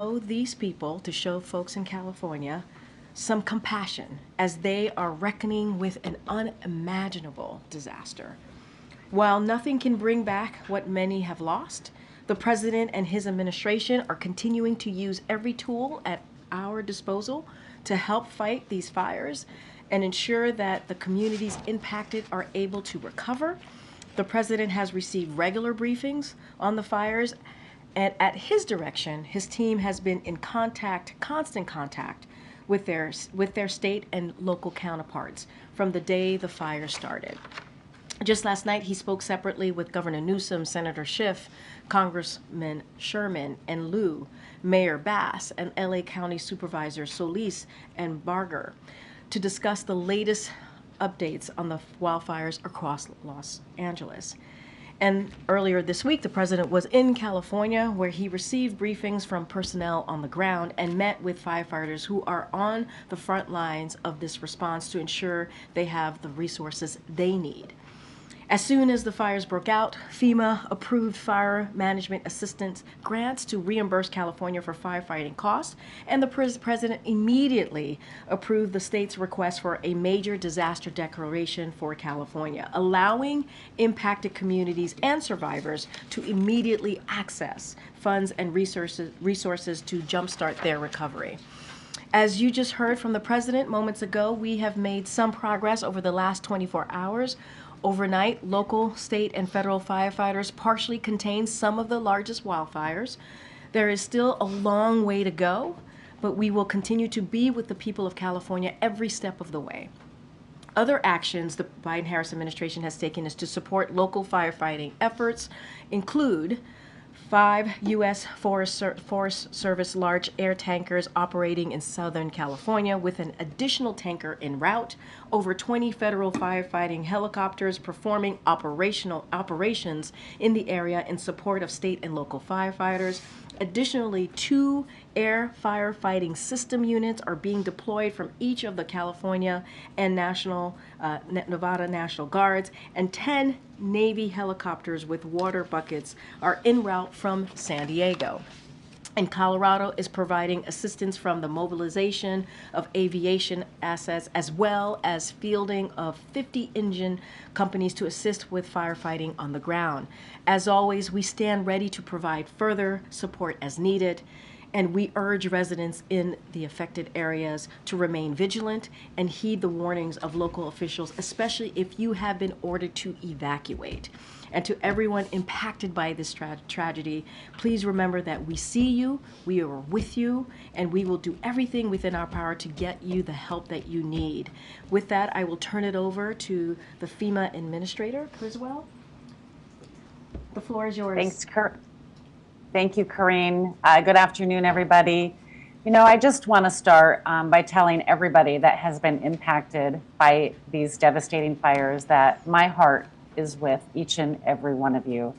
These people, to show folks in California some compassion as they are reckoning with an unimaginable disaster. While nothing can bring back what many have lost, the president and his administration are continuing to use every tool at our disposal to help fight these fires and ensure that the communities impacted are able to recover. The president has received regular briefings on the fires, and at his direction, his team has been in constant contact with their state and local counterparts from the day the fire started. Just last night, he spoke separately with Governor Newsom, Senator Schiff, Congressman Sherman and Lieu, Mayor Bass, and LA County Supervisors Solis and Barger to discuss the latest updates on the wildfires across Los Angeles. And earlier this week, the president was in California, where he received briefings from personnel on the ground and met with firefighters who are on the front lines of this response to ensure they have the resources they need. As soon as the fires broke out, FEMA approved fire management assistance grants to reimburse California for firefighting costs, and the president immediately approved the state's request for a major disaster declaration for California, allowing impacted communities and survivors to immediately access funds and resources to jumpstart their recovery. As you just heard from the president moments ago, we have made some progress over the last 24 hours. Overnight, local, state, and federal firefighters partially contained some of the largest wildfires. There is still a long way to go, but we will continue to be with the people of California every step of the way. Other actions the Biden-Harris administration has taken is to support local firefighting efforts include 5 U.S. Forest Service large air tankers operating in Southern California with an additional tanker en route, over 20 federal firefighting helicopters performing operations in the area in support of state and local firefighters. Additionally, 2 air firefighting system units are being deployed from each of the California and Nevada National Guards, and 10 Navy helicopters with water buckets are en route from San Diego. And Colorado is providing assistance from the mobilization of aviation assets as well as fielding of 50 engine companies to assist with firefighting on the ground. As always, we stand ready to provide further support as needed, and we urge residents in the affected areas to remain vigilant and heed the warnings of local officials, especially if you have been ordered to evacuate. And to everyone impacted by this tragedy, please remember that we see you, we are with you, and we will do everything within our power to get you the help that you need. With that, I will turn it over to the FEMA administrator, Criswell. The floor is yours. Thank you, Karine. Good afternoon, everybody. You know, I just want to start by telling everybody that has been impacted by these devastating fires that my heart is with each and every one of you.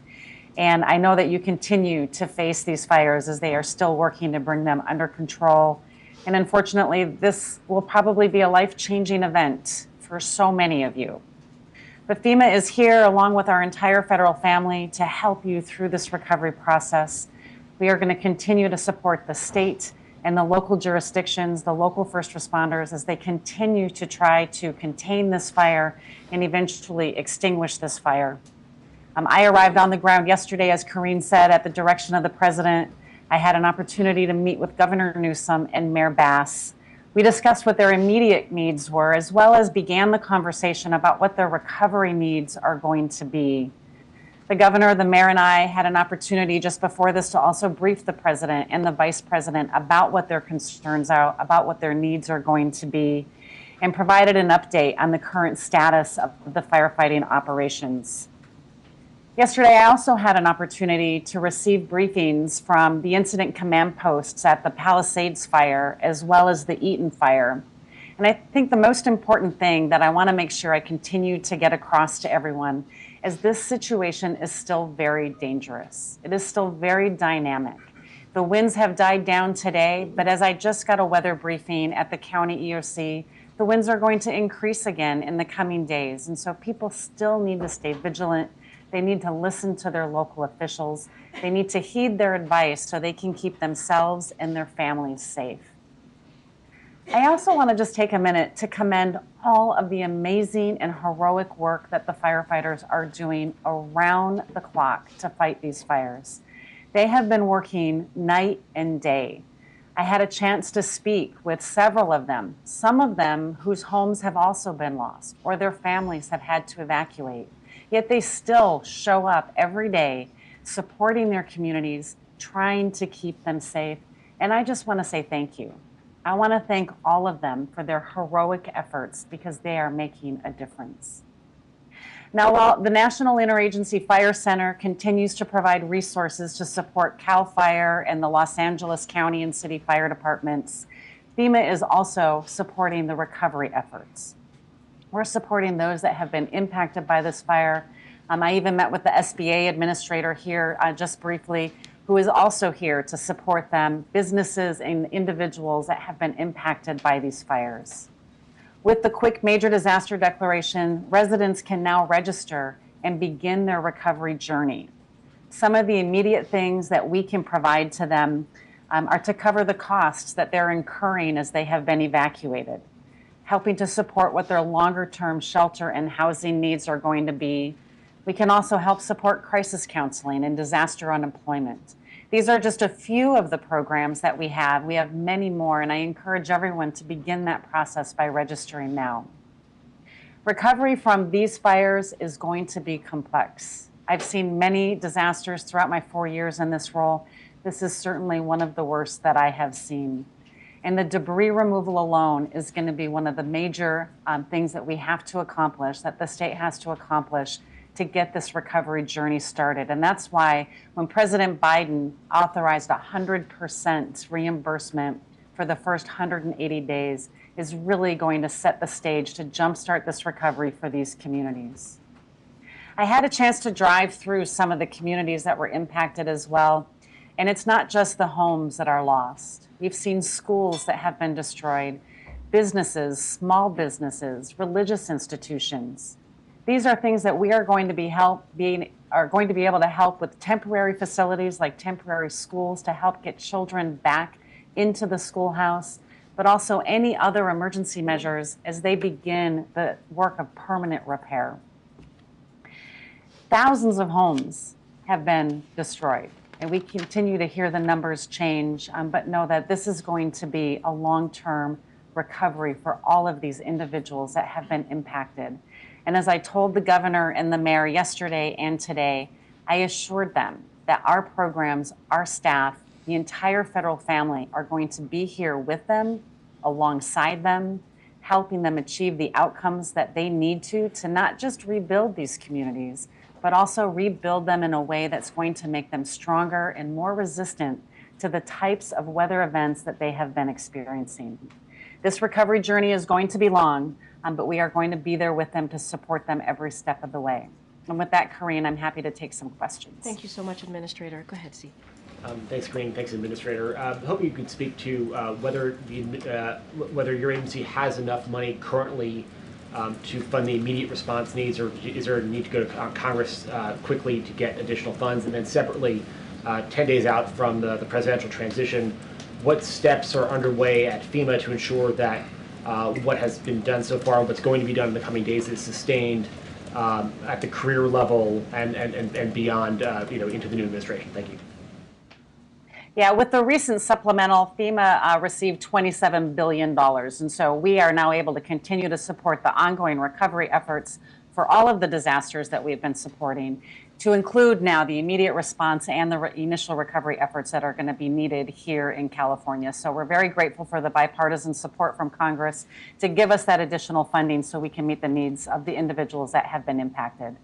And I know that you continue to face these fires as they are still working to bring them under control. And unfortunately, this will probably be a life-changing event for so many of you. But FEMA is here along with our entire federal family to help you through this recovery process. We are going to continue to support the state and the local jurisdictions, the local first responders, as they continue to try to contain this fire and eventually extinguish this fire. I arrived on the ground yesterday, as Karine said, at the direction of the president. I had an opportunity to meet with Governor Newsom and Mayor Bass. We discussed what their immediate needs were, as well as began the conversation about what their recovery needs are going to be. The governor, the mayor, and I had an opportunity just before this to also brief the president and the vice president about what their concerns are, about what their needs are going to be, and provided an update on the current status of the firefighting operations. Yesterday, I also had an opportunity to receive briefings from the incident command posts at the Palisades fire, as well as the Eaton fire. And I think the most important thing that I want to make sure I continue to get across to everyone is this situation is still very dangerous. It is still very dynamic. The winds have died down today, but as I just got a weather briefing at the county EOC, the winds are going to increase again in the coming days. And so people still need to stay vigilant, They need to listen to their local officials. They need to heed their advice so they can keep themselves and their families safe. I also want to just take a minute to commend all of the amazing and heroic work that the firefighters are doing around the clock to fight these fires. They have been working night and day. I had a chance to speak with several of them, some of them whose homes have also been lost or their families have had to evacuate. Yet they still show up every day supporting their communities, trying to keep them safe. And I just want to say thank you. I want to thank all of them for their heroic efforts because they are making a difference. Now, while the National Interagency Fire Center continues to provide resources to support CAL FIRE and the Los Angeles County and City Fire Departments, FEMA is also supporting the recovery efforts. We're supporting those that have been impacted by this fire. I even met with the SBA administrator here just briefly, who is also here to support them, businesses and individuals that have been impacted by these fires. With the quick major disaster declaration, residents can now register and begin their recovery journey. Some of the immediate things that we can provide to them are to cover the costs that they're incurring as they have been evacuated, helping to support what their longer-term shelter and housing needs are going to be. We can also help support crisis counseling and disaster unemployment. These are just a few of the programs that we have. We have many more, and I encourage everyone to begin that process by registering now. Recovery from these fires is going to be complex. I've seen many disasters throughout my 4 years in this role. This is certainly one of the worst that I have seen. And the debris removal alone is going to be one of the major things that we have to accomplish, that the state has to accomplish to get this recovery journey started. And that's why when President Biden authorized 100% reimbursement for the first 180 days is really going to set the stage to jumpstart this recovery for these communities. I had a chance to drive through some of the communities that were impacted as well. And it's not just the homes that are lost. We've seen schools that have been destroyed, businesses, small businesses, religious institutions. These are things that we are going to be able to help with temporary facilities like temporary schools to help get children back into the schoolhouse, but also any other emergency measures as they begin the work of permanent repair. Thousands of homes have been destroyed, and we continue to hear the numbers change, but know that this is going to be a long-term recovery for all of these individuals that have been impacted. And as I told the governor and the mayor yesterday and today, I assured them that our programs, our staff, the entire federal family are going to be here with them, alongside them, helping them achieve the outcomes that they need to not just rebuild these communities, but also rebuild them in a way that's going to make them stronger and more resistant to the types of weather events that they have been experiencing. This recovery journey is going to be long, but we are going to be there with them to support them every step of the way. And with that, Karine, I'm happy to take some questions. Thank you so much, Administrator. Go ahead, C. Thanks, Karine. Thanks, Administrator. I hope you could speak to whether your agency has enough money currently to fund the immediate response needs, or is there a need to go to Congress quickly to get additional funds? And then separately, 10 days out from the presidential transition, what steps are underway at FEMA to ensure that what has been done so far and what's going to be done in the coming days is sustained at the career level and beyond, into the new administration? Thank you. Yeah, with the recent supplemental, FEMA received $27 billion. And so we are now able to continue to support the ongoing recovery efforts for all of the disasters that we've been supporting, to include now the immediate response and the initial recovery efforts that are going to be needed here in California. So we're very grateful for the bipartisan support from Congress to give us that additional funding so we can meet the needs of the individuals that have been impacted.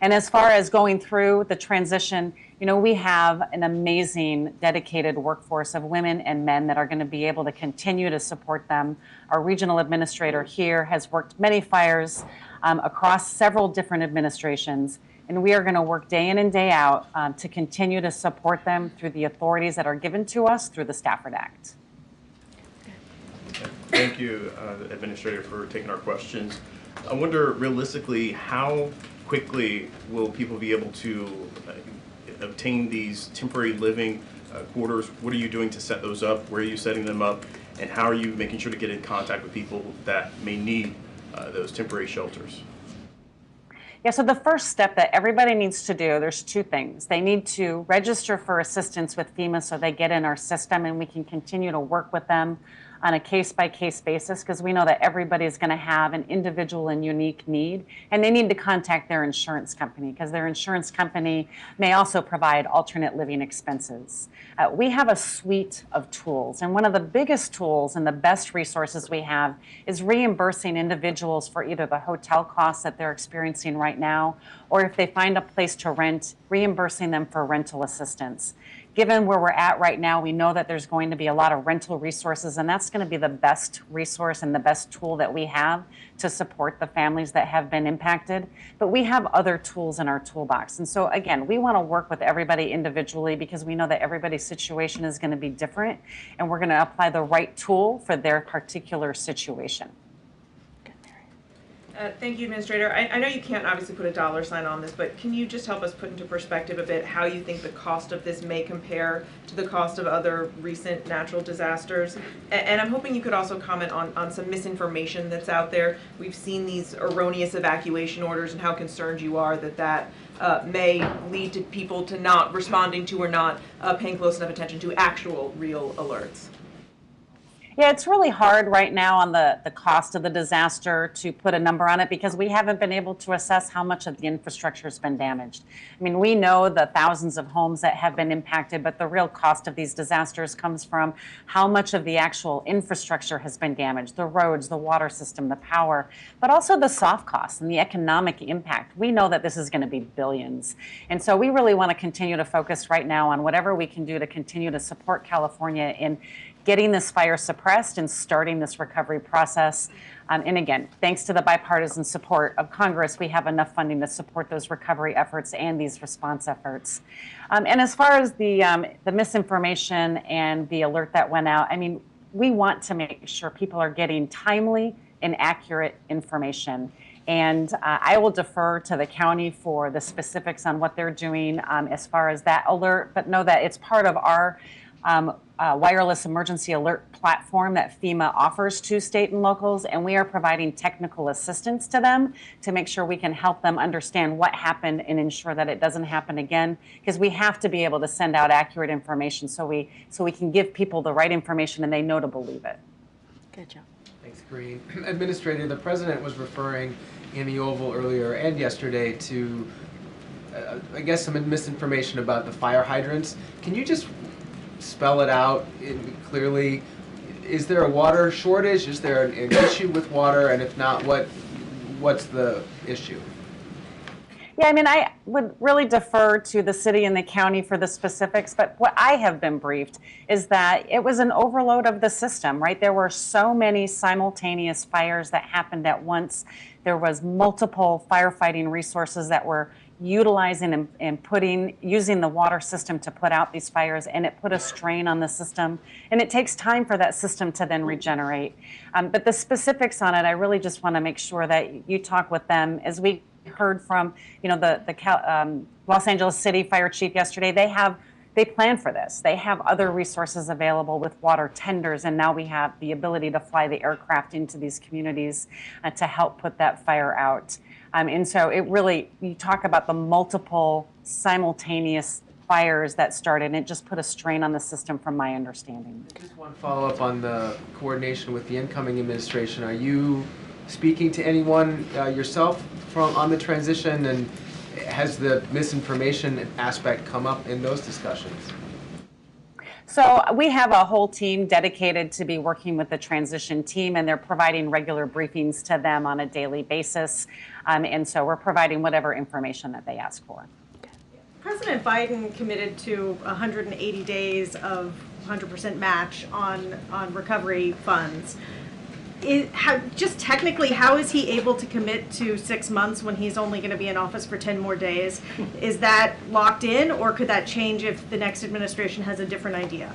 And as far as going through the transition, we have an amazing, dedicated workforce of women and men that are going to be able to continue to support them. Our regional administrator here has worked many fires across several different administrations, and we are going to work day in and day out to continue to support them through the authorities that are given to us through the Stafford Act. Thank you, Administrator, for taking our questions. I wonder, realistically, how quickly will people be able to obtain these temporary living quarters? What are you doing to set those up? Where are you setting them up? And how are you making sure to get in contact with people that may need those temporary shelters? Yeah, so the first step that everybody needs to do, there's two things. They need to register for assistance with FEMA so they get in our system and we can continue to work with them on a case-by-case basis, because we know that everybody is going to have an individual and unique need, and they need to contact their insurance company because their insurance company may also provide alternate living expenses. We have a suite of tools, and one of the biggest tools and the best resources we have is reimbursing individuals for either the hotel costs that they're experiencing right now, or if they find a place to rent, reimbursing them for rental assistance. Given where we're at right now, we know that there's going to be a lot of rental resources, and that's going to be the best resource and the best tool that we have to support the families that have been impacted. But we have other tools in our toolbox. And so again, we want to work with everybody individually because we know that everybody's situation is going to be different, and we're going to apply the right tool for their particular situation. Thank you, Administrator. I know you can't obviously put a dollar sign on this, but can you just help us put into perspective a bit how you think the cost of this may compare to the cost of other recent natural disasters? And I'm hoping you could also comment on some misinformation that's out there. We've seen these erroneous evacuation orders and how concerned you are that may lead to people to not responding to or not paying close enough attention to actual real alerts. Yeah, it's really hard right now on the cost of the disaster to put a number on it because we haven't been able to assess how much of the infrastructure has been damaged. I mean, we know the thousands of homes that have been impacted, but the real cost of these disasters comes from how much of the actual infrastructure has been damaged, the roads, the water system, the power, but also the soft costs and the economic impact. We know that this is going to be billions. And so we really want to continue to focus right now on whatever we can do to continue to support California in getting this fire suppressed and starting this recovery process. And again, thanks to the bipartisan support of Congress, we have enough funding to support those recovery efforts and these response efforts. And as far as the misinformation and the alert that went out, I mean, we want to make sure people are getting timely and accurate information. And I will defer to the county for the specifics on what they're doing as far as that alert, but know that it's part of our wireless emergency alert platform that FEMA offers to state and locals, and we are providing technical assistance to them to make sure we can help them understand what happened and ensure that it doesn't happen again, because we have to be able to send out accurate information so we can give people the right information and they know to believe it. Good job. Thanks, Karine. Administrator, the President was referring in the Oval earlier and yesterday to, I guess, some misinformation about the fire hydrants. Can you just spell it out clearly? Is there a water shortage? Is there an issue with water? And if not, what's the issue? Yeah, I mean, I would really defer to the city and the county for the specifics, but what I have been briefed is that it was an overload of the system, right? There were so many simultaneous fires that happened at once. There was multiple firefighting resources that were utilizing and using the water system to put out these fires, and it put a strain on the system, and it takes time for that system to then regenerate. But the specifics on it, I really just want to make sure that you talk with them. As we heard from, the Los Angeles City Fire Chief yesterday, they plan for this. They have other resources available with water tenders, and now we have the ability to fly the aircraft into these communities to help put that fire out. And so it really, you talk about the multiple simultaneous fires that started, and it just put a strain on the system from my understanding. Just one follow-up on the coordination with the incoming administration. Are you speaking to anyone yourself on the transition, and has the misinformation aspect come up in those discussions? So we have a whole team dedicated to be working with the transition team, and they're providing regular briefings to them on a daily basis. And so we're providing whatever information that they ask for. President Biden committed to 180 days of 100% match on recovery funds. Just technically, how is he able to commit to 6 months when he's only going to be in office for 10 more days? Is that locked in, or could that change if the next administration has a different idea?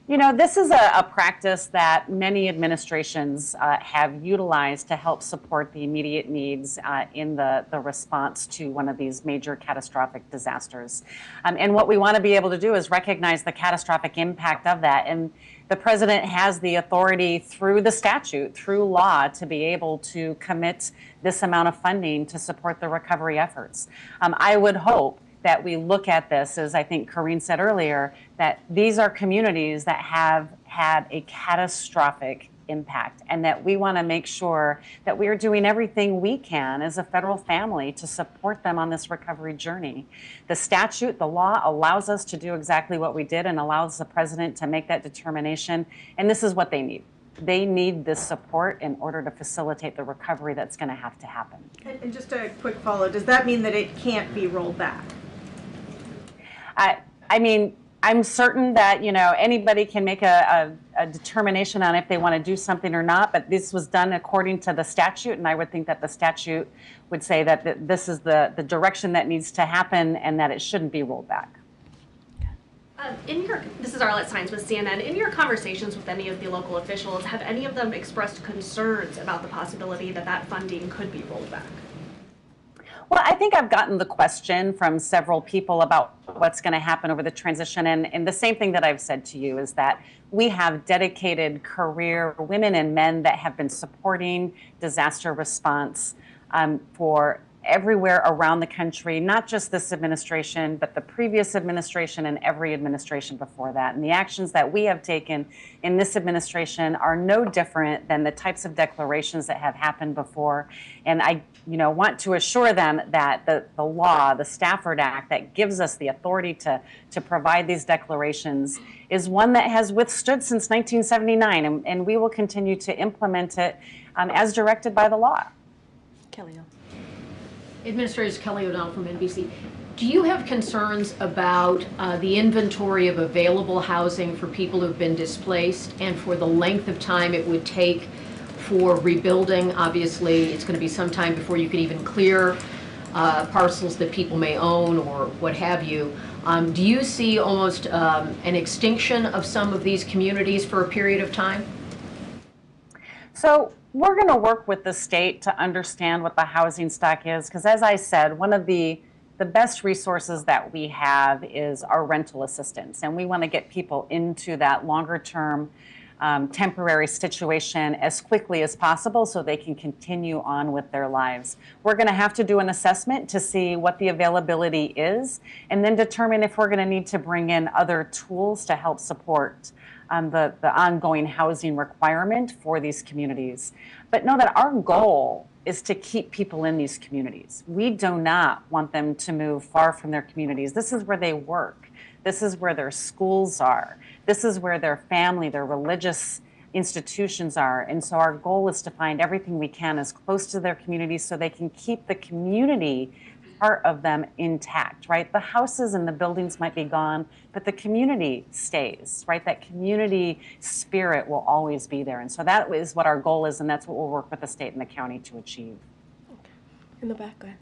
You know, this is a practice that many administrations have utilized to help support the immediate needs in the response to one of these major catastrophic disasters. And what we want to be able to do is recognize the catastrophic impact of that. And the president has the authority through the statute, through law, to be able to commit this amount of funding to support the recovery efforts. I would hope that we look at this, as I think Karine said earlier, that these are communities that have had a catastrophic impact, and that we want to make sure that we are doing everything we can as a federal family to support them on this recovery journey. The statute, the law, allows us to do exactly what we did and allows the president to make that determination, and this is what they need. They need this support in order to facilitate the recovery that's going to have to happen. And just a quick follow, does that mean that it can't be rolled back? I mean, I'm certain that, you know, anybody can make a determination on if they want to do something or not, but this was done according to the statute, and I would think that the statute would say that this is the direction that needs to happen and that it shouldn't be rolled back. This is Arlette Sines with CNN. In your conversations with any of the local officials, have any of them expressed concerns about the possibility that that funding could be rolled back? Well, I think I've gotten the question from several people about what's going to happen over the transition. And the same thing that I've said to you is that we have dedicated career women and men that have been supporting disaster response for everywhere around the country, not just this administration, but the previous administration and every administration before that. And the actions that we have taken in this administration are no different than the types of declarations that have happened before. And I want to assure them that the law, the Stafford Act, that gives us the authority to provide these declarations is one that has withstood since 1979, and we will continue to implement it as directed by the law. Kelly. Administrator Kelly O'Donnell from NBC. Do you have concerns about the inventory of available housing for people who've been displaced and for the length of time it would take for rebuilding? Obviously, it's going to be some time before you could even clear parcels that people may own or what have you. Do you see almost an extinction of some of these communities for a period of time? So we're going to work with the state to understand what the housing stock is, because as I said, one of the best resources that we have is our rental assistance, and we want to get people into that longer term temporary situation as quickly as possible so they can continue on with their lives. We're going to have to do an assessment to see what the availability is and then determine if we're going to need to bring in other tools to help support the ongoing housing requirement for these communities. But know that our goal is to keep people in these communities. We do not want them to move far from their communities. This is where they work. This is where their schools are. This is where their family, their religious institutions are. And so our goal is to find everything we can as close to their communities so they can keep the community part of them intact, right? The houses and the buildings might be gone, but the community stays, right? That community spirit will always be there. And so that is what our goal is, and that's what we'll work with the state and the county to achieve. Okay. In the back, go ahead.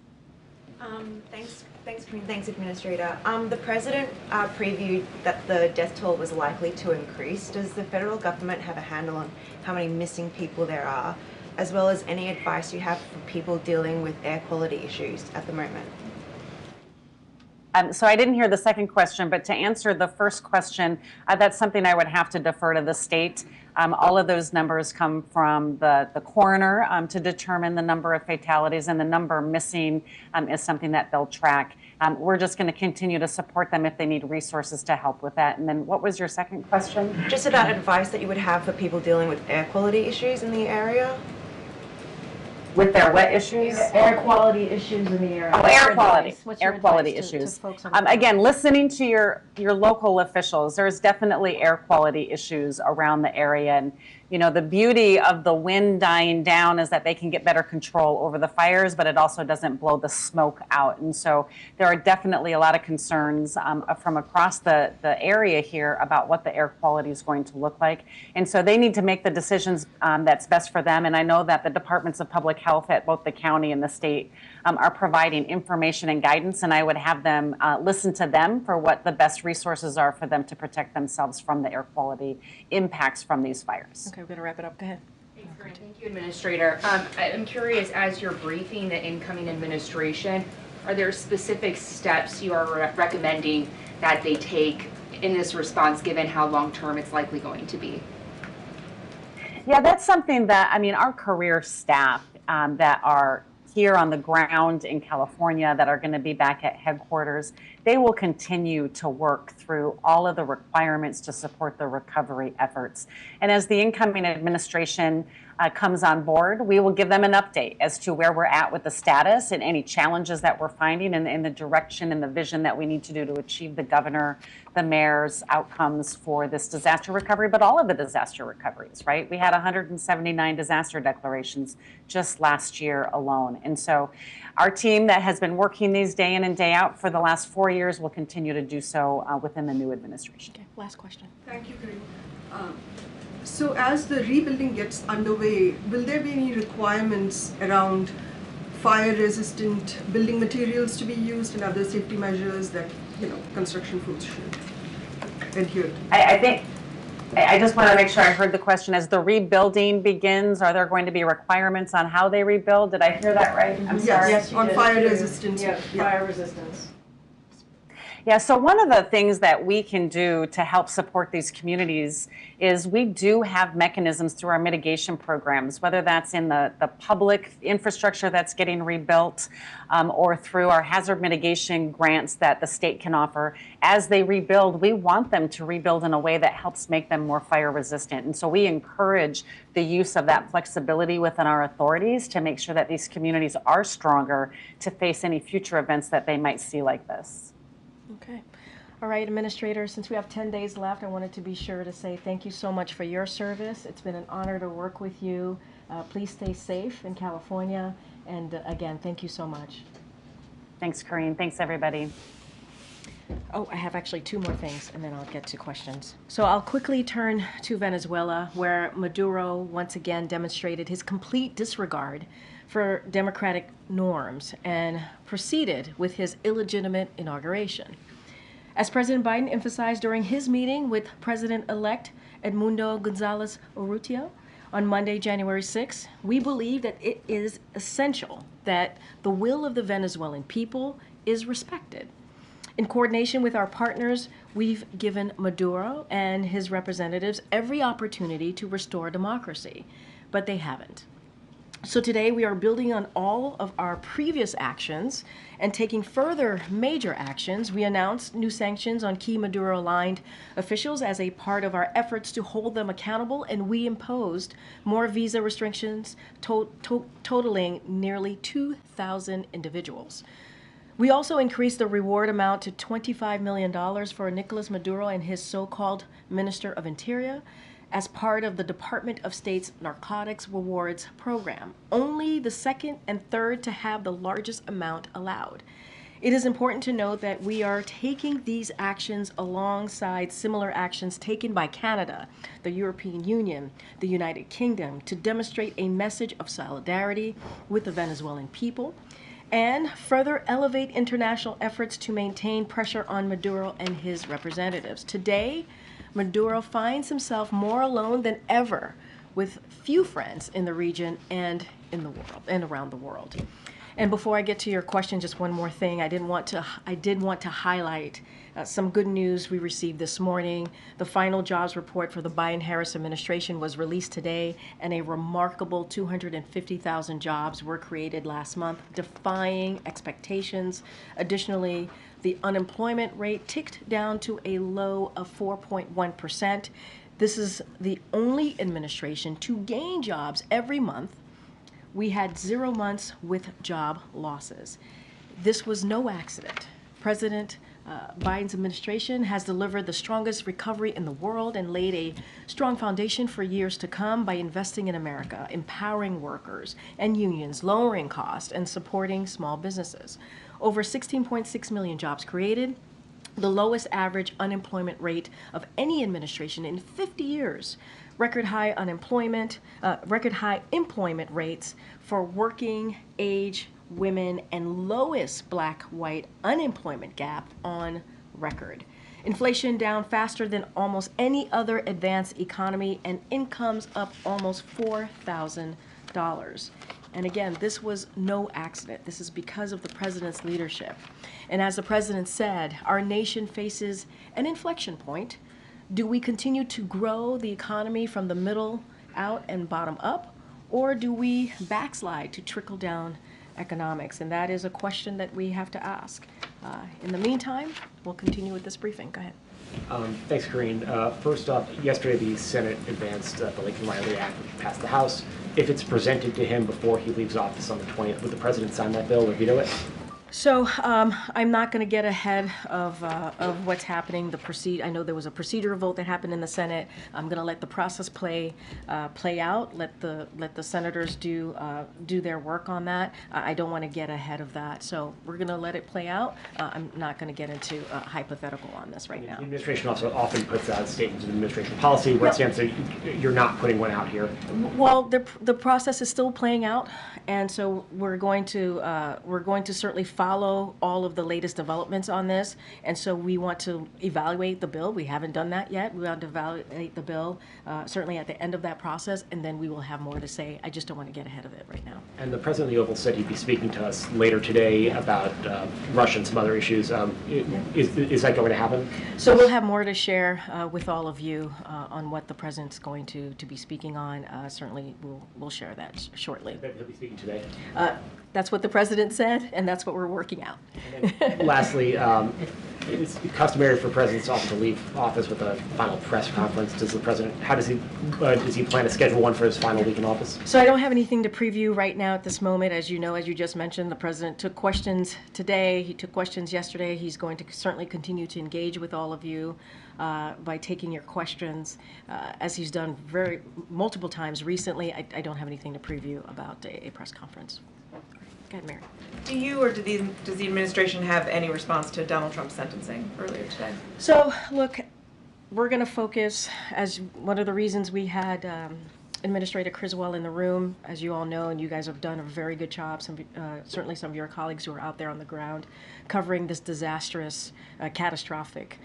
Thanks, Karine. Thanks, Administrator. The President previewed that the death toll was likely to increase. Does the federal government have a handle on how many missing people there are, as well as any advice you have for people dealing with air quality issues at the moment? So I didn't hear the second question, but to answer the first question, that's something I would have to defer to the state. All of those numbers come from the coroner to determine the number of fatalities, and the number missing is something that they'll track. We're just going to continue to support them if they need resources to help with that. And then what was your second question? Just about advice that you would have for people dealing with air quality issues in the area? With their what issues? Air quality issues in the area. Oh, air quality. What's your Air quality advice to issues. folks on the Again, listening to your local officials, there's definitely air quality issues around the area. And, you know, the beauty of the wind dying down is that they can get better control over the fires, but it also doesn't blow the smoke out. And so there are definitely a lot of concerns from across the area here about what the air quality is going to look like. And so they need to make the decisions that's best for them. And I know that the departments of public health at both the county and the state are providing information and guidance, and I would have them listen to them for what the best resources are for them to protect themselves from the air quality impacts from these fires. Okay, we're going to wrap it up. Go ahead. Thank you, Administrator. I'm curious, as you're briefing the incoming administration, are there specific steps you are recommending that they take in this response, given how long-term it's likely going to be? Yeah, that's something that, I mean, our career staff that are here on the ground in California that are going to be back at headquarters, they will continue to work through all of the requirements to support the recovery efforts. And as the incoming administration comes on board, we will give them an update as to where we're at with the status and any challenges that we're finding and the direction and the vision that we need to do to achieve the governor, the mayor's outcomes for this disaster recovery, but all of the disaster recoveries, right? We had 179 disaster declarations just last year alone. And so our team that has been working these day in and day out for the last 4 years will continue to do so within the new administration. Okay, last question. Thank you, Karine. So as the rebuilding gets underway, will there be any requirements around fire-resistant building materials to be used and other safety measures that, construction crews should adhere to? I just want to make sure I heard the question. As the rebuilding begins, are there going to be requirements on how they rebuild? Did I hear that right? I'm sorry. Yes, on fire resistance. Yeah, fire resistance. Yeah, so one of the things that we can do to help support these communities is we do have mechanisms through our mitigation programs, whether that's in the public infrastructure that's getting rebuilt or through our hazard mitigation grants that the state can offer. As they rebuild, we want them to rebuild in a way that helps make them more fire resistant. And so we encourage the use of that flexibility within our authorities to make sure that these communities are stronger to face any future events that they might see like this. Okay. All right, Administrator, since we have 10 days left, I wanted to be sure to say thank you so much for your service. It's been an honor to work with you. Please stay safe in California. And again, thank you so much. Thanks, Karine. Thanks, everybody. Oh, I have actually two more things, and then I'll get to questions. So I'll quickly turn to Venezuela, where Maduro once again demonstrated his complete disregard for democratic norms and proceeded with his illegitimate inauguration. As President Biden emphasized during his meeting with President-elect Edmundo Gonzalez Urrutia on Monday, January 6, we believe that it is essential that the will of the Venezuelan people is respected. In coordination with our partners, we've given Maduro and his representatives every opportunity to restore democracy, but they haven't. So today we are building on all of our previous actions and taking further major actions. We announced new sanctions on key Maduro-aligned officials as a part of our efforts to hold them accountable, and we imposed more visa restrictions totaling nearly 2,000 individuals. We also increased the reward amount to $25 million for Nicolas Maduro and his so-called Minister of Interior as part of the Department of State's Narcotics Rewards program, only the second and third to have the largest amount allowed. It is important to note that we are taking these actions alongside similar actions taken by Canada, the European Union, the United Kingdom to demonstrate a message of solidarity with the Venezuelan people and further elevate international efforts to maintain pressure on Maduro and his representatives. Today, Maduro finds himself more alone than ever, with few friends in the region and in the world and around the world. And before I get to your question, just one more thing. I did want to highlight some good news we received this morning. The final jobs report for the Biden-Harris administration was released today, and a remarkable 250,000 jobs were created last month, defying expectations. Additionally, the unemployment rate ticked down to a low of 4.1%. This is the only administration to gain jobs every month. We had 0 months with job losses. This was no accident. President Biden's administration has delivered the strongest recovery in the world and laid a strong foundation for years to come by investing in America, empowering workers and unions, lowering costs, and supporting small businesses. Over 16.6 million jobs created, the lowest average unemployment rate of any administration in 50 years, record high employment rates for working age women, and lowest black-white unemployment gap on record. Inflation down faster than almost any other advanced economy, and incomes up almost $4,000. And again, this was no accident. This is because of the president's leadership. And as the president said, our nation faces an inflection point. Do we continue to grow the economy from the middle out and bottom up, or do we backslide to trickle down economics? And that is a question that we have to ask. In the meantime, we'll continue with this briefing. Go ahead. Thanks, Karine. First off, yesterday the Senate advanced the Lincoln-Riley Act, which passed the House. If it's presented to him before he leaves office on the 20th, would the president sign that bill or veto it? So I'm not going to get ahead of what's happening. I know there was a procedural vote that happened in the Senate. I'm going to let the process play out. Let the senators do their work on that. I don't want to get ahead of that. So we're going to let it play out. I'm not going to get into hypothetical on this right now. The administration also often puts out statements of administration policy where it stands that you're not putting one out here. Well, the process is still playing out, and so we're going to certainly follow all of the latest developments on this, and so we want to evaluate the bill. We haven't done that yet. We want to evaluate the bill certainly at the end of that process, and then we will have more to say. I just don't want to get ahead of it right now. And the president of the Oval said he'd be speaking to us later today about Russia and some other issues. Is that going to happen? So we'll have more to share with all of you on what the president's going to be speaking on. Certainly we'll share that shortly. He'll be speaking today. That's what the president said, and that's what we're working out. And then lastly, it's customary for presidents often to leave office with a final press conference. Does the president, how does he plan to schedule one for his final week in office? So I don't have anything to preview right now at this moment. As you know, as you just mentioned, the president took questions today. He took questions yesterday. He's going to certainly continue to engage with all of you by taking your questions, as he's done multiple times recently. I don't have anything to preview about a press conference. Go ahead, Mary. Do you or does the administration have any response to Donald Trump's sentencing earlier today? So, look, we're going to focus, as one of the reasons we had Administrator Criswell in the room, as you all know, and you guys have done a very good job, certainly some of your colleagues who are out there on the ground, covering this disastrous, catastrophic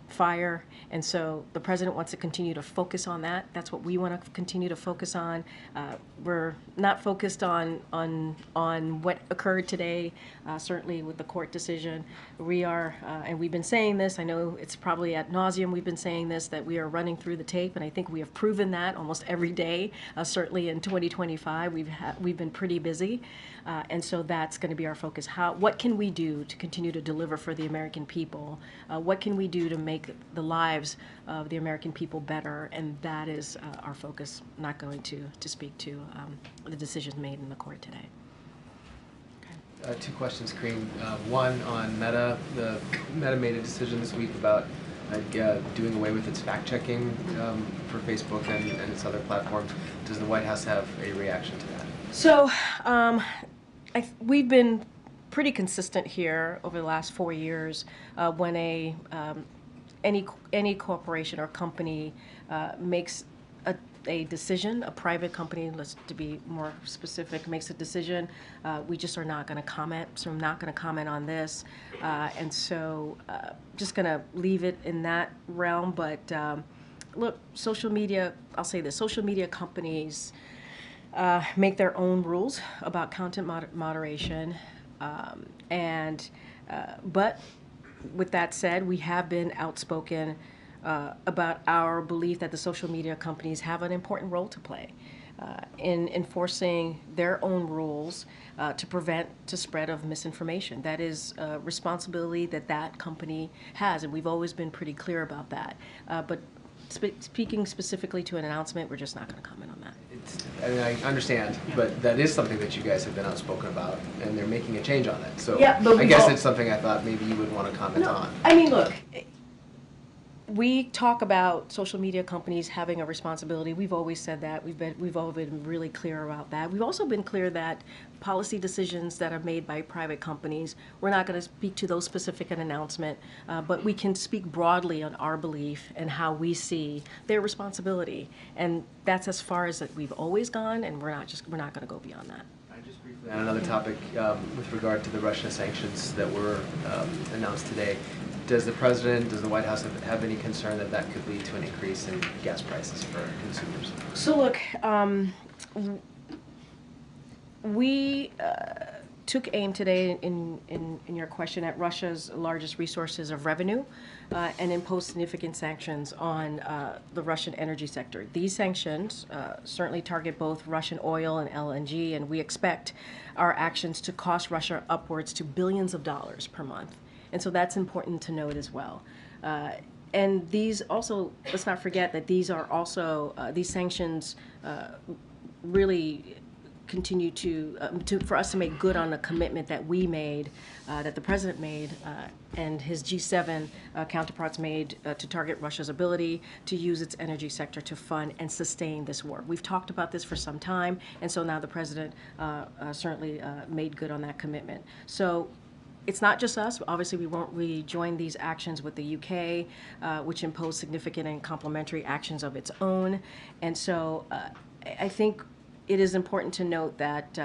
fire. And so the president wants to continue to focus on that. That's what we want to continue to focus on. We're not focused on what occurred today, certainly with the court decision. We are, and we've been saying this, I know it's probably ad nauseum, we've been saying this, that we are running through the tape, and I think we have proven that almost every day. Certainly in 2025, we've been pretty busy, and so that's going to be our focus. What can we do to continue to deliver for the American people? What can we do to make the lives of the American people better? And that is our focus. Not going to speak to the decisions made in the court today. Okay. Two questions, Karine. One on Meta. The Meta made a decision this week about doing away with its fact-checking for Facebook and its other platforms. Does the White House have a reaction to that? So we've been pretty consistent here over the last 4 years when any corporation or company makes a decision, a private company, to be more specific, makes a decision, we just are not going to comment. So I'm not going to comment on this. And so just going to leave it in that realm. But look, social media, I'll say this, social media companies make their own rules about content moderation. But with that said, we have been outspoken about our belief that the social media companies have an important role to play in enforcing their own rules to prevent the spread of misinformation. That is a responsibility that company has, and we've always been pretty clear about that. But speaking specifically to an announcement, we're just not going to comment on that. I understand, but that is something that you guys have been outspoken about, and they're making a change on it. So yeah, but I guess it's something I thought maybe you would want to comment on. I mean, look, we talk about social media companies having a responsibility. We've always said that. We've all been really clear about that. We've also been clear that policy decisions that are made by private companies, we're not going to speak to those specific an announcement, but we can speak broadly on our belief and how we see their responsibility. And that's as far as that we've always gone, and we're not going to go beyond that. Just briefly on another topic, with regard to the Russia sanctions that were announced today, does the President, does the White House have any concern that that could lead to an increase in gas prices for consumers? So look, we took aim today in your question at Russia's largest resources of revenue and imposed significant sanctions on the Russian energy sector. These sanctions certainly target both Russian oil and LNG, and we expect our actions to cost Russia upwards to billions of dollars per month. And so that's important to note as well. And these also, let's not forget that these are also, these sanctions really continue for us to make good on the commitment that we made, that the President made, and his G7 counterparts made to target Russia's ability to use its energy sector to fund and sustain this war. We've talked about this for some time, and so now the President certainly made good on that commitment. So it's not just us. Obviously, we joined these actions with the UK, which imposed significant and complementary actions of its own. And so I think it is important to note that,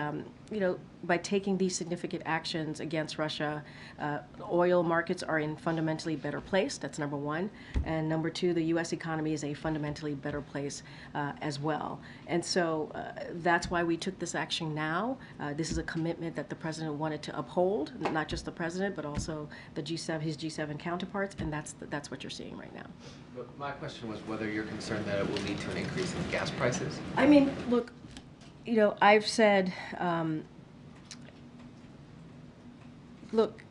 by taking these significant actions against Russia, oil markets are in fundamentally better place. That's number one. And number two, the U.S. economy is a fundamentally better place as well. And so that's why we took this action now. This is a commitment that the President wanted to uphold, not just the President, but also the G7, his G7 counterparts, and that's what you're seeing right now. But my question was whether you're concerned that it will lead to an increase in gas prices. I mean, look, I've said, look,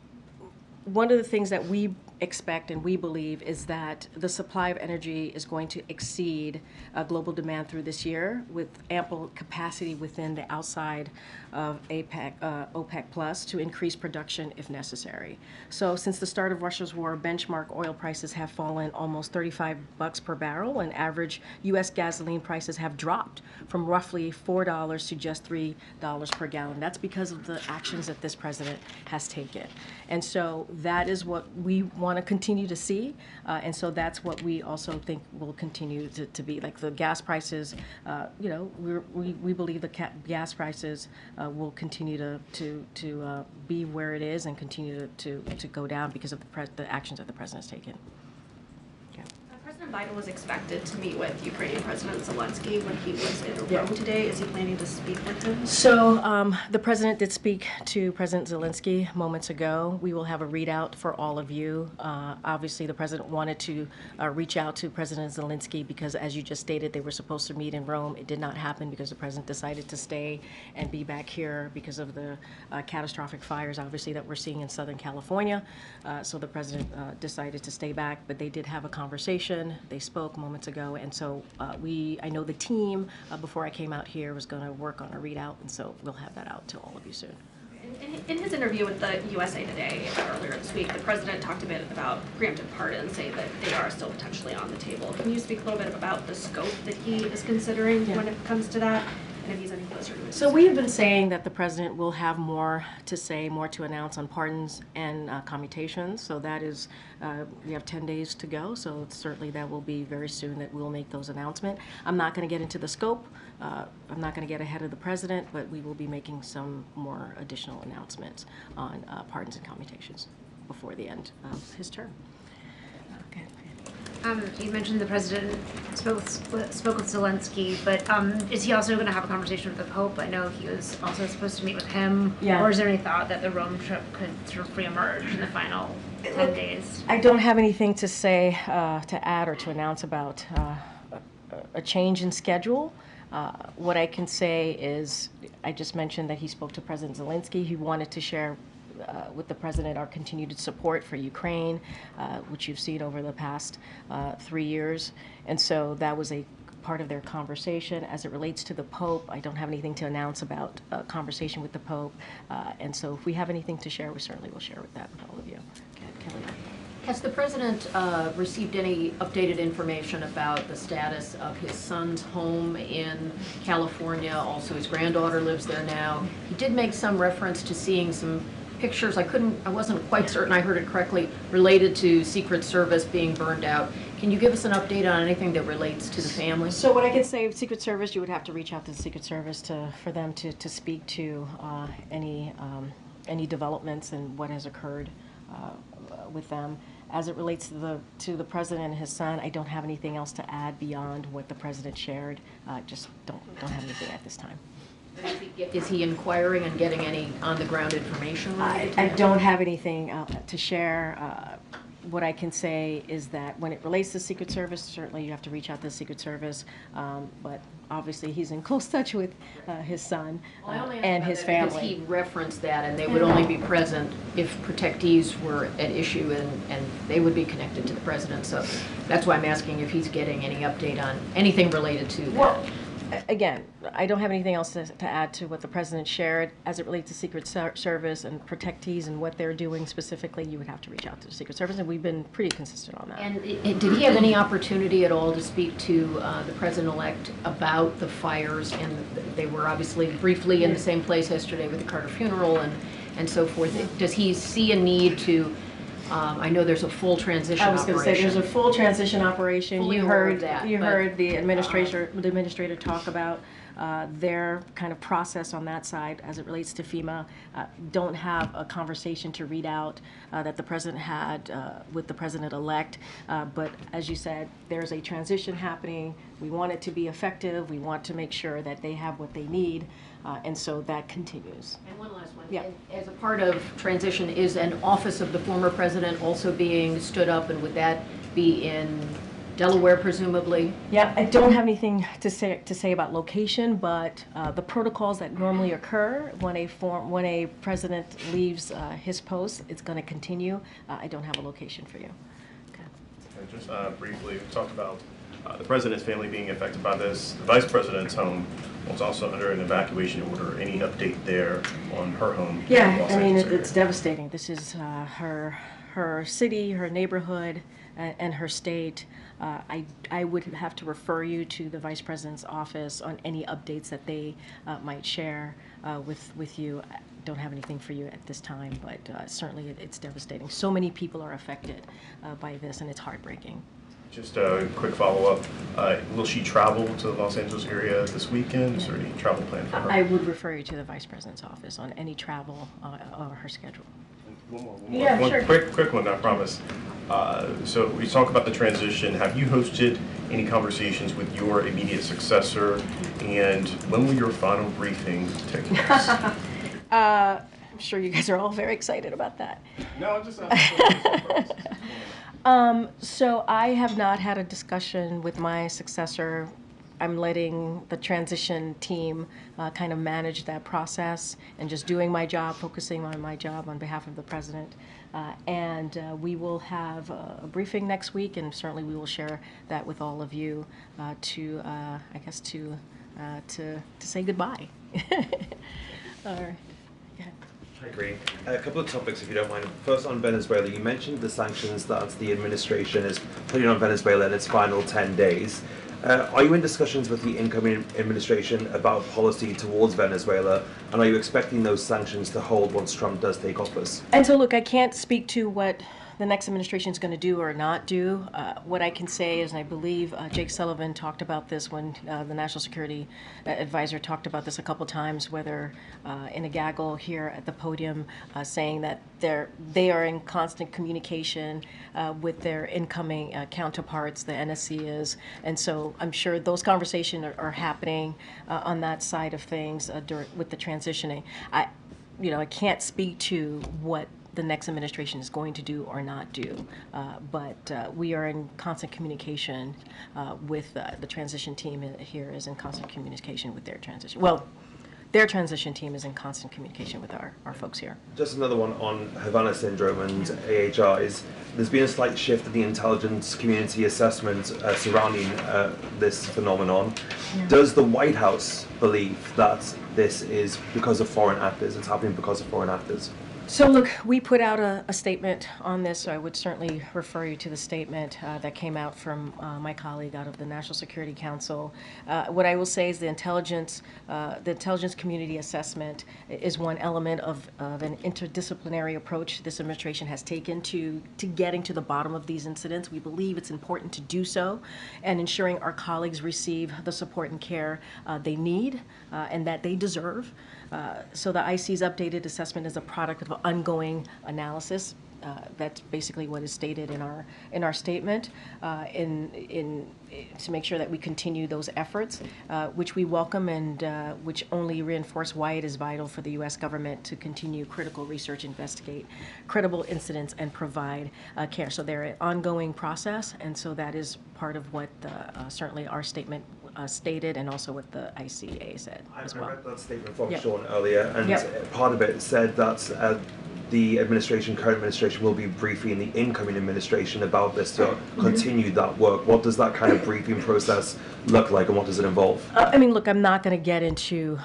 one of the things that we expect and we believe is that the supply of energy is going to exceed global demand through this year with ample capacity within the outside of OPEC Plus to increase production if necessary. So since the start of Russia's war, benchmark oil prices have fallen almost $35 per barrel, and average U.S. gasoline prices have dropped from roughly $4 to just $3 per gallon. That's because of the actions that this President has taken. And so that is what we want to continue to see, and so that's what we also think will continue to be. Like the gas prices, we believe the gas prices will continue to be where it is and continue to go down because of the actions that the President has taken. President Biden was expected to meet with Ukrainian President Zelensky when he was in Rome today. Is he planning to speak with him? So the President did speak to President Zelensky moments ago. We will have a readout for all of you. Obviously, the President wanted to reach out to President Zelensky because, as you just stated, they were supposed to meet in Rome. It did not happen because the President decided to stay and be back here because of the catastrophic fires, obviously, that we're seeing in Southern California. So the President decided to stay back, but they did have a conversation. They spoke moments ago, and so I know the team, before I came out here, was going to work on a readout, and so we'll have that out to all of you soon. In his interview with the USA Today earlier this week, the President talked a bit about preemptive pardons, saying that they are still potentially on the table. Can you speak a little bit about the scope that he is considering when it comes to that? And if he's any closer to it. So we have been saying that the President will have more to say, more to announce on pardons and commutations. So that is, we have 10 days to go. So certainly that will be very soon that we'll make those announcements. I'm not going to get into the scope. I'm not going to get ahead of the President, but we will be making some more additional announcements on pardons and commutations before the end of his term. Okay. You mentioned the President spoke with Zelensky, but is he also going to have a conversation with the Pope? I know he was also supposed to meet with him. Yeah. Or is there any thought that the Rome trip could sort of reemerge in the final 10 days? I don't have anything to say, to add or to announce about a change in schedule. What I can say is I just mentioned that he spoke to President Zelensky. He wanted to share with the President our continued support for Ukraine, which you've seen over the past 3 years. And so that was a part of their conversation. As it relates to the Pope, I don't have anything to announce about a conversation with the Pope. And so if we have anything to share, we certainly will share with all of you. Okay, Kelly. Has the president received any updated information about the status of his son's home in California? Also, his granddaughter lives there now. He did make some reference to seeing some pictures. I wasn't quite certain I heard it correctly, related to Secret Service being burned out. Can you give us an update on anything that relates to the family? So what I can say, Secret Service, you would have to reach out to the Secret Service for them to speak to any developments and what has occurred with them. As it relates to the president and his son, I don't have anything else to add beyond what the president shared. Just don't have anything at this time. Is he inquiring and getting any on-the-ground information related to I that? don't have anything to share. What I can say is that when it relates to Secret Service, certainly you have to reach out to the Secret Service, but obviously he's in close touch with his son and his family. Because he referenced that, and they would only be present if protectees were at issue, and they would be connected to the president. So that's why I'm asking if he's getting any update on anything related to that. Well, again, I don't have anything else to add to what the president shared. As it relates to Secret Service and protectees and what they're doing specifically, you would have to reach out to the Secret Service, and we've been pretty consistent on that. And did he have any opportunity at all to speak to the president-elect about the fires? And they were obviously briefly in the same place yesterday with the Carter funeral and so forth. Does he see a need to? I know there's a full transition operation. I was going to say there's a full transition operation. Fully You aware of heard that, you but, heard the administrator talk about their kind of process on that side as it relates to FEMA. Don't have a conversation to read out that the president had with the president-elect, but as you said, there's a transition happening. We want it to be effective. We want to make sure that they have what they need, and so that continues. And one last one. Yeah. As a part of transition, is an office of the former president also being stood up, and would that be in Delaware, presumably? Yeah, I don't have anything to say about location, but the protocols that normally occur when a president leaves his post, it's going to continue. I don't have a location for you. Okay. And just briefly, we talked about the president's family being affected by this. The vice president's home was also under an evacuation order. Any update there on her home? Yeah, I mean, it's devastating. This is her city, her neighborhood, and her state. I would have to refer you to the Vice President's office on any updates that they might share with you. I don't have anything for you at this time, but certainly it's devastating. So many people are affected by this, and it's heartbreaking. Just a quick follow-up. Will she travel to the Los Angeles area this weekend? Is there any travel plan for her? I would refer you to the Vice President's office on any travel or her schedule. One more. Yeah, one sure. quick one, I promise. So we talk about the transition. Have you hosted any conversations with your immediate successor? And when will your final briefing take place? I'm sure you guys are all very excited about that. No, I'm just So I have not had a discussion with my successor. I'm letting the transition team kind of manage that process and just doing my job, focusing on my job on behalf of the president. And we will have a briefing next week, and certainly we will share that with all of you to say goodbye. All right. Hi, Karine. A couple of topics, if you don't mind. First, on Venezuela, you mentioned the sanctions that the administration is putting on Venezuela in its final 10 days. Are you in discussions with the incoming administration about policy towards Venezuela, and are you expecting those sanctions to hold once Trump does take office? And so, look, I can't speak to what the next administration is going to do or not do. What I can say is, and I believe Jake Sullivan talked about this when the National Security Advisor talked about this a couple times, whether in a gaggle here at the podium, saying that they are in constant communication with their incoming counterparts, the NSC is, and so I'm sure those conversations are happening on that side of things with the transitioning. I can't speak to what the next administration is going to do or not do, but we are in constant communication with the transition team here is in constant communication with their transition. Well, their transition team is in constant communication with our folks here. Just another one on Havana syndrome and AHIs. There's been a slight shift in the intelligence community assessment surrounding this phenomenon. Yeah. Does the White House believe that this is because of foreign actors? It's happening because of foreign actors? So look, we put out a statement on this, so I would certainly refer you to the statement that came out from my colleague out of the National Security Council. What I will say is the intelligence community assessment is one element of an interdisciplinary approach this administration has taken to getting to the bottom of these incidents. We believe it's important to do so and ensuring our colleagues receive the support and care they need and that they deserve. So the IC's updated assessment is a product of an ongoing analysis. That's basically what is stated in our statement, to make sure that we continue those efforts, which we welcome and which only reinforce why it is vital for the U.S. government to continue critical research, investigate credible incidents, and provide care. So they're an ongoing process, and so that is part of what certainly our statement stated, and also what the ICA said as well. I read that statement from Yep. Sean earlier, and Yep. part of it said that the current administration will be briefing the incoming administration about this to continue that work. What does that kind of briefing process look like, and what does it involve? I mean, look, I'm not going to get into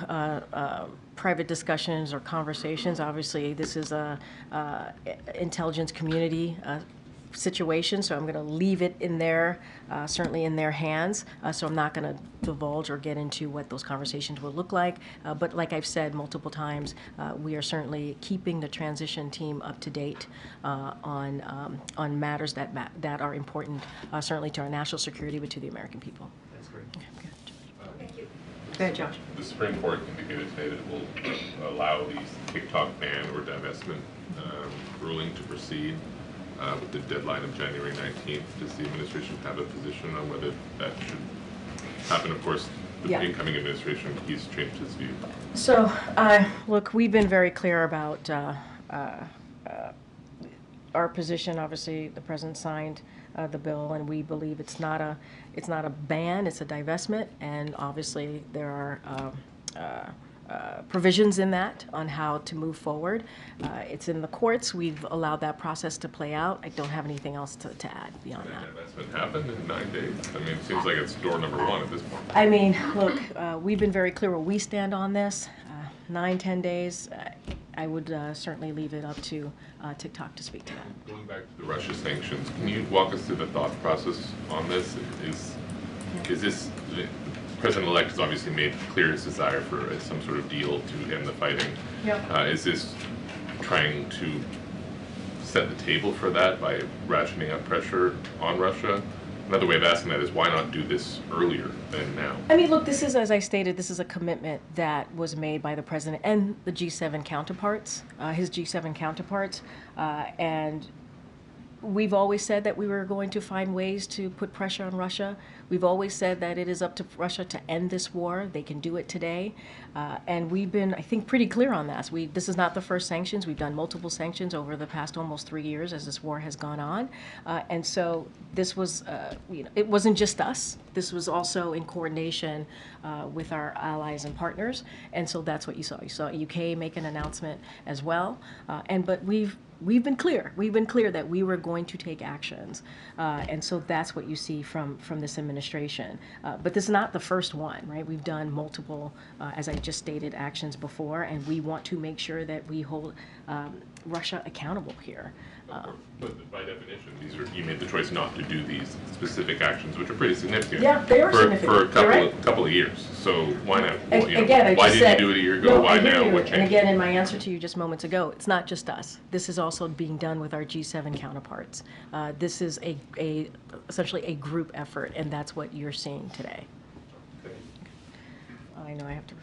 private discussions or conversations. Obviously, this is a intelligence community situation, so I'm going to leave it in their, certainly in their hands. So I'm not going to divulge or get into what those conversations will look like. But like I've said multiple times, we are certainly keeping the transition team up to date on matters that are important, certainly to our national security, but to the American people. That's great. Okay, Thank you. go ahead, Josh. The Supreme Court indicated today that it will allow these TikTok ban or divestment ruling to proceed with the deadline of January 19th. Does the administration have a position on whether that should happen? Of course, the incoming administration, he's changed his view. So, look, we've been very clear about our position. Obviously, the president signed the bill, and we believe it's not a ban, it's a divestment, and obviously there are provisions in that on how to move forward. It's in the courts. We've allowed that process to play out. I don't have anything else to add beyond that. Divestment happened in 9 days. I mean, it seems like it's door number one at this point. I mean, look, we've been very clear where we stand on this. 9-10 days. I would certainly leave it up to TikTok to speak to that. Going back to the Russia sanctions, can you walk us through the thought process on this? Is this, the President-elect has obviously made clear his desire for some sort of deal to end the fighting. Is this trying to set the table for that by ratcheting up pressure on Russia? Another way of asking that is, why not do this earlier than now? I mean, look, this is, as I stated, this is a commitment that was made by the president and the G7 counterparts, his G7 counterparts, and we've always said that we were going to find ways to put pressure on Russia. We've always said that it is up to Russia to end this war. They can do it today. And we've been, I think, pretty clear on that. This is not the first sanctions. We've done multiple sanctions over the past almost 3 years as this war has gone on. And so this was, it wasn't just us. This was also in coordination with our allies and partners. And so that's what you saw. You saw UK make an announcement as well. But we've been clear. We've been clear that we were going to take actions. And so that's what you see from this administration. But this is not the first one, right? We've done multiple, as I just stated, actions before, and we want to make sure that we hold Russia accountable here. But by definition, you made the choice not to do these specific actions, which are pretty significant. Yeah, they are significant. For a You're couple of years. So why not? And again, why didn't you do it a year ago? Why now? What changed? And again, in my answer to you just moments ago, it's not just us. This is also being done with our G7 counterparts. This is essentially a group effort, and that's what you're seeing today. I know I have to.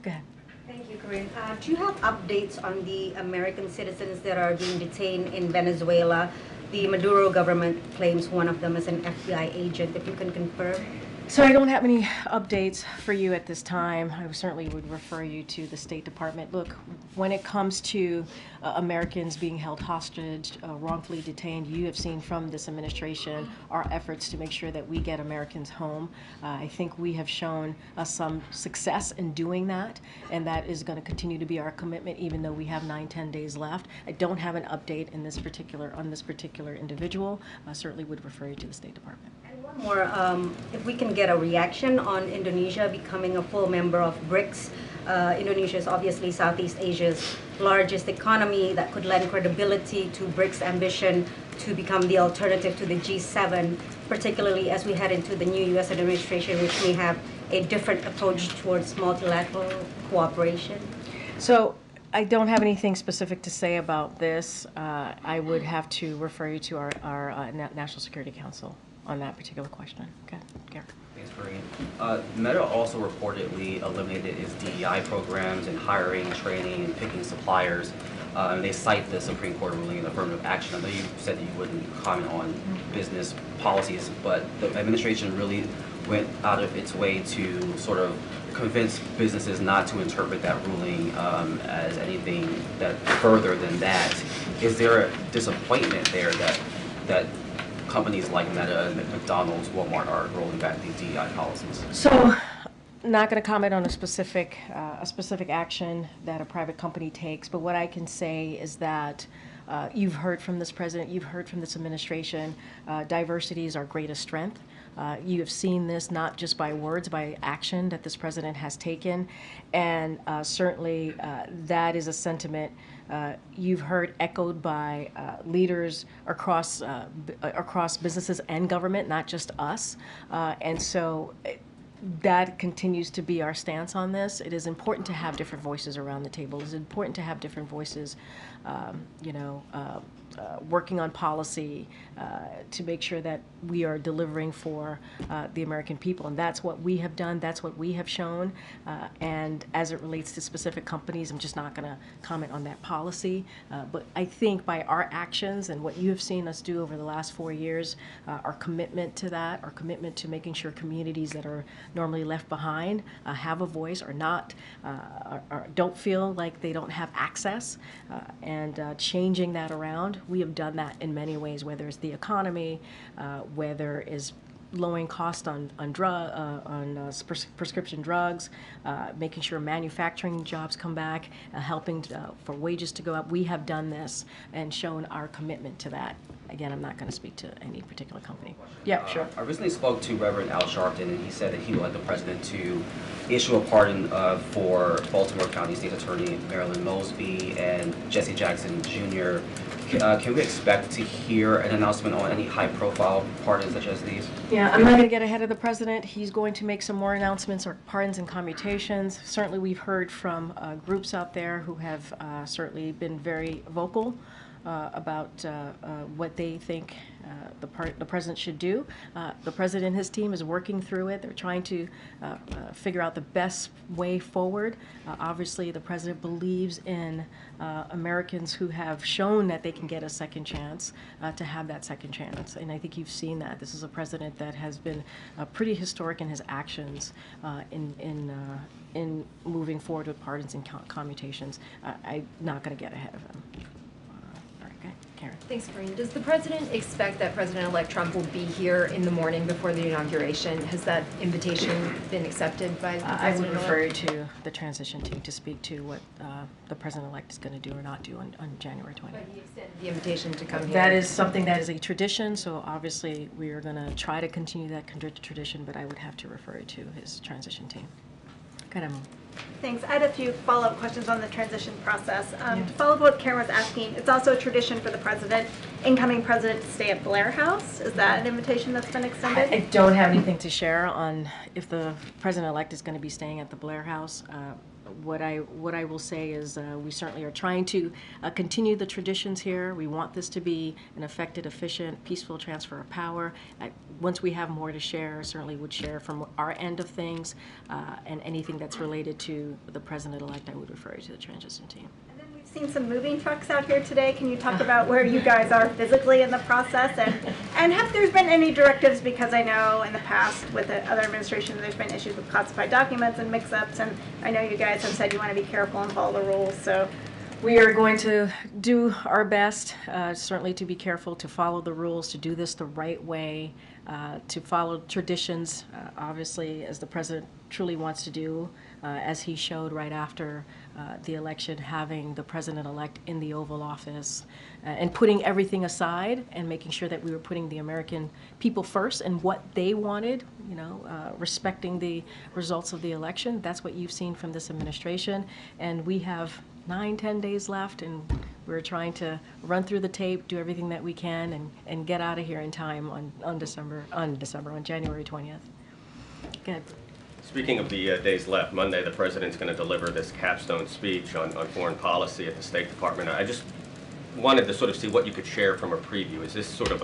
Go ahead. Thank you, Karine. Do you have updates on the American citizens that are being detained in Venezuela? The Maduro government claims one of them is an FBI agent, if you can confirm. So I don't have any updates for you at this time. I certainly would refer you to the State Department. Look, when it comes to Americans being held hostage, wrongfully detained, you have seen from this administration our efforts to make sure that we get Americans home. I think we have shown some success in doing that, and that is going to continue to be our commitment, even though we have 9-10 days left. I don't have an update on this particular individual. I certainly would refer you to the State Department. And One more, if we can get a reaction on Indonesia becoming a full member of BRICS. Indonesia is obviously Southeast Asia's largest economy that could lend credibility to BRICS' ambition to become the alternative to the G7, particularly as we head into the new U.S. administration, which may have a different approach towards multilateral cooperation. So I don't have anything specific to say about this. I would have to refer you to our National Security Council on that particular question. Okay, Gary. Thanks, Karine. Meta also reportedly eliminated its DEI programs and hiring, training, and picking suppliers. And they cite the Supreme Court ruling in affirmative action. I know you said that you wouldn't comment on business policies, but the administration really went out of its way to sort of convince businesses not to interpret that ruling as anything that further than that. Is there a disappointment there that companies like Meta, McDonald's, Walmart are rolling back these DEI policies? So, not going to comment on a specific action that a private company takes, but what I can say is that you've heard from this president, you've heard from this administration, diversity is our greatest strength. You have seen this not just by words, by action that this president has taken, and certainly that is a sentiment you've heard echoed by leaders across businesses and government, not just us, and so that continues to be our stance on this. It is important to have different voices around the table. It's important to have different voices, working on policy to make sure that we are delivering for the American people. And that's what we have done. That's what we have shown. And as it relates to specific companies, I'm just not going to comment on that policy. But I think by our actions and what you have seen us do over the last 4 years, our commitment to that, our commitment to making sure communities that are normally left behind have a voice or not, don't feel like they don't have access, and changing that around. We have done that in many ways, whether it's the economy, whether it's lowering cost on prescription drugs, making sure manufacturing jobs come back, helping for wages to go up. We have done this and shown our commitment to that. Again, I'm not going to speak to any particular company. Yeah, sure. I recently spoke to Reverend Al Sharpton, and he said that he would like the president to issue a pardon for Baltimore County State Attorney Marilyn Mosby and Jesse Jackson Jr. Can we expect to hear an announcement on any high-profile pardons such as these? Yeah, I'm not going to get ahead of the president. He's going to make some more announcements or pardons and commutations. Certainly, we've heard from groups out there who have certainly been very vocal about what they think the president should do. The president and his team is working through it. They're trying to figure out the best way forward. Obviously, the president believes in Americans who have shown that they can get a second chance to have that second chance. And I think you've seen that. This is a president that has been pretty historic in his actions in moving forward with pardons and commutations. I'm not going to get ahead of him. Karen. Thanks, Karine. Does the president expect that President-elect Trump will be here in the morning before the inauguration? Has that invitation been accepted by the president? I would refer you to the transition team to speak to what the president-elect is going to do or not do on January 20th. But he extended the invitation to come here. That is something that is a tradition, so obviously we are going to try to continue that tradition, but I would have to refer you to his transition team. Karine. Thanks. I had a few follow-up questions on the transition process. To follow up what Karen was asking, it's also a tradition for the president, incoming president, to stay at Blair House. Is that an invitation that's been extended? I don't have anything to share on if the president-elect is going to be staying at the Blair House. What I will say is we certainly are trying to continue the traditions here. We want this to be an effective, efficient, peaceful transfer of power. Once we have more to share, certainly would share from our end of things, and anything that's related to the president-elect, I would refer you to the transition team. We've seen some moving trucks out here today. Can you talk about where you guys are physically in the process, and have there been any directives? Because I know in the past with the other administration there's been issues with classified documents and mix-ups, and I know you guys have said you want to be careful and follow the rules. So We are going to do our best, certainly to be careful, to follow the rules, to do this the right way, to follow traditions, obviously, as the president truly wants to do, as he showed right after the election, having the president-elect in the Oval Office, and putting everything aside and making sure that we were putting the American people first and what they wanted, you know, respecting the results of the election. That's what you've seen from this administration. And we have 9-10 days left, and we're trying to run through the tape, do everything that we can, and get out of here in time on January 20th. Good. Speaking of the days left, Monday the president's going to deliver this capstone speech on foreign policy at the State Department. I just wanted to sort of see what you could share from a preview. Is this sort of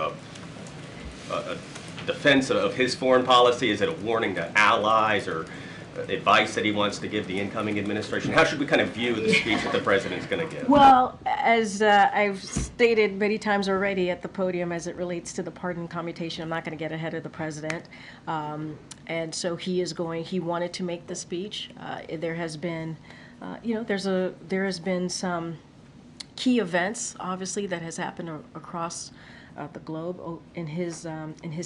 a defense of his foreign policy? Is it a warning to allies, or advice that he wants to give the incoming administration? How should we kind of view the speech that the president's going to give? Well, as I've stated many times already at the podium, as it relates to the pardon commutation, I'm not going to get ahead of the president. And so he wanted to make the speech. There has been, there has been some key events, obviously, that has happened across the globe in his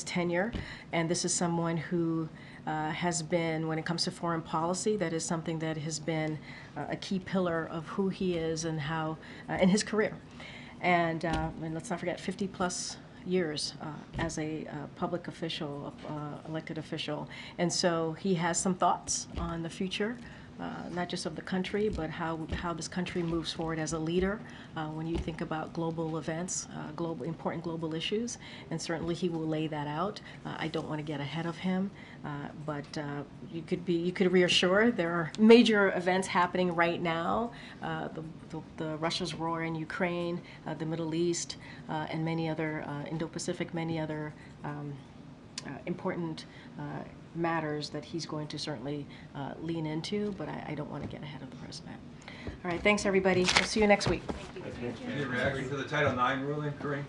tenure. And this is someone who has been, when it comes to foreign policy, that is something that has been a key pillar of who he is and how, in his career. And let's not forget, 50+ years as a public official, elected official. And so he has some thoughts on the future, not just of the country, but how this country moves forward as a leader when you think about global events, important global issues. And certainly he will lay that out. I don't want to get ahead of him, but you could reassure there are major events happening right now. The Russia's war in Ukraine, the Middle East, and many other Indo-Pacific, many other important matters that he's going to certainly lean into, but I don't want to get ahead of the president. All right, thanks everybody. We'll see you next week. Any reaction to the Title IX ruling, Karine?